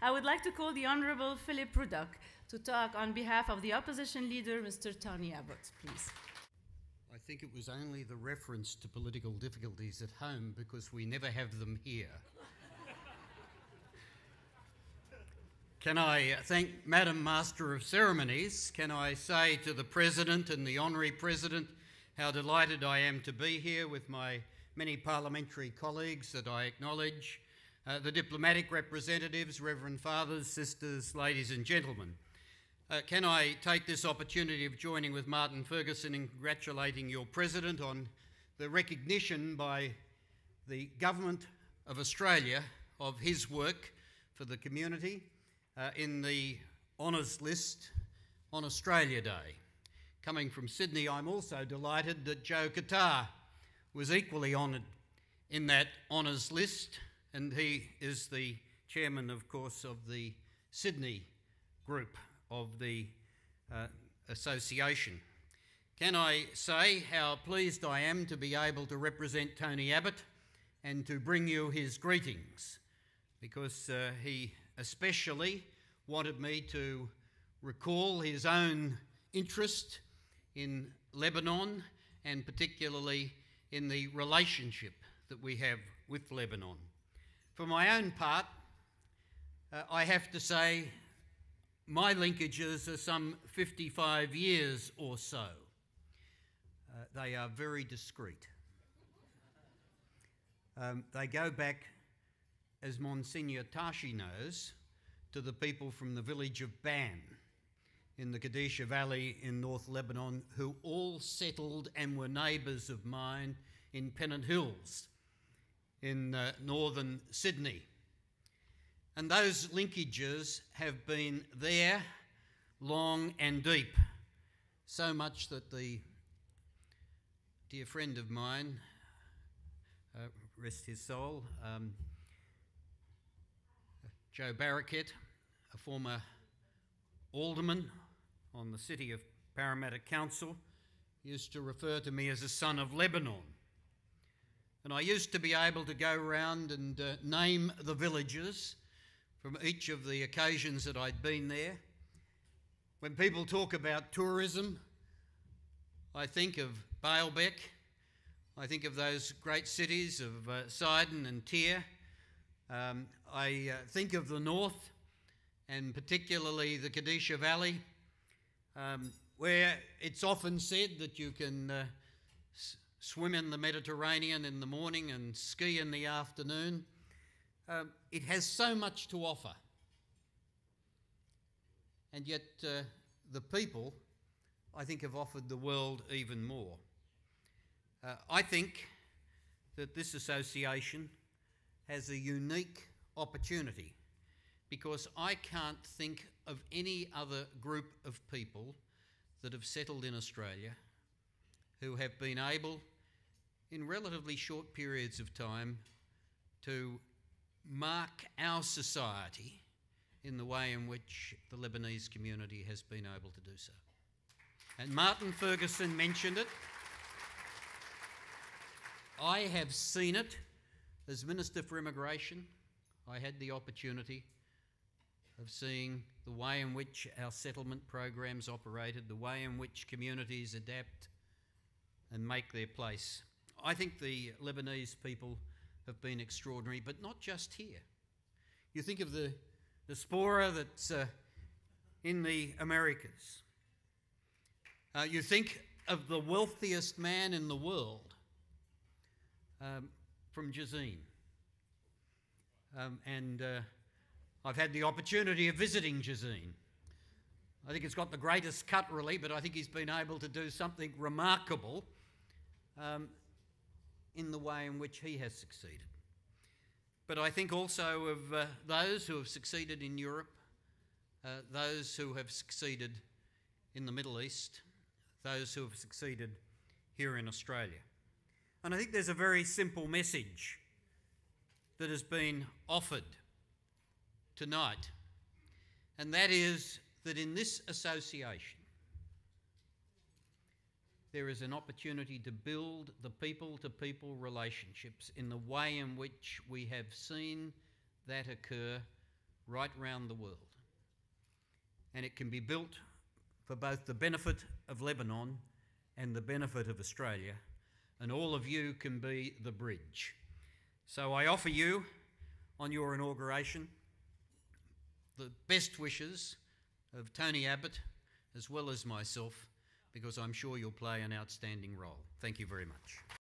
I would like to call the Honourable Philip Ruddock to talk on behalf of the opposition leader, Mr. Tony Abbott, please. I think it was only the reference to political difficulties at home because we never have them here. Can I thank Madam Master of Ceremonies? Can I say to the President and the Honorary President how delighted I am to be here with my many parliamentary colleagues that I acknowledge, the diplomatic representatives, Reverend Fathers, Sisters, ladies and gentlemen. Can I take this opportunity of joining with Martin Ferguson in congratulating your President on the recognition by the Government of Australia of his work for the community in the Honours List on Australia Day. Coming from Sydney, I'm also delighted that Joe Qatar was equally honoured in that Honours List, and he is the chairman, of course, of the Sydney group of the association. Can I say how pleased I am to be able to represent Tony Abbott and to bring you his greetings, because he especially wanted me to recall his own interest in Lebanon and particularly in the relationship that we have with Lebanon. For my own part, I have to say my linkages are some 55 years or so. They are very discreet. They go back, as Monsignor Tashi knows, to the people from the village of Ban in the Kadisha Valley in North Lebanon, who all settled and were neighbours of mine in Pennant Hills in northern Sydney. And those linkages have been there long and deep, so much that the dear friend of mine, rest his soul, Joe Barraquette, a former alderman on the City of Parramatta Council, used to refer to me as a son of Lebanon. And I used to be able to go around and name the villages from each of the occasions that I'd been there. When people talk about tourism, I think of Baalbek, I think of those great cities of Sidon and Tyre. I think of the north, and particularly the Kadisha Valley, where it's often said that you can swim in the Mediterranean in the morning and ski in the afternoon. It has so much to offer. And yet the people, I think, have offered the world even more. I think that this association has a unique opportunity, because I can't think of any other group of people that have settled in Australia who have been able, in relatively short periods of time, to mark our society in the way in which the Lebanese community has been able to do so. And Martin Ferguson mentioned it. I have seen it. As Minister for Immigration, I had the opportunity of seeing the way in which our settlement programs operated, the way in which communities adapt and make their place. I think the Lebanese people have been extraordinary, but not just here. You think of the diaspora that's in the Americas. You think of the wealthiest man in the world from Jazeen. I've had the opportunity of visiting Jazeen. I think it's got the greatest cutlery, but I think he's been able to do something remarkable in the way in which he has succeeded. But I think also of those who have succeeded in Europe, those who have succeeded in the Middle East, those who have succeeded here in Australia. And I think there's a very simple message that has been offered tonight, and that is that in this association there is an opportunity to build the people-to-people relationships in the way in which we have seen that occur right round the world. And it can be built for both the benefit of Lebanon and the benefit of Australia, and all of you can be the bridge. So I offer you, on your inauguration, the best wishes of Tony Abbott as well as myself, because I'm sure you'll play an outstanding role. Thank you very much.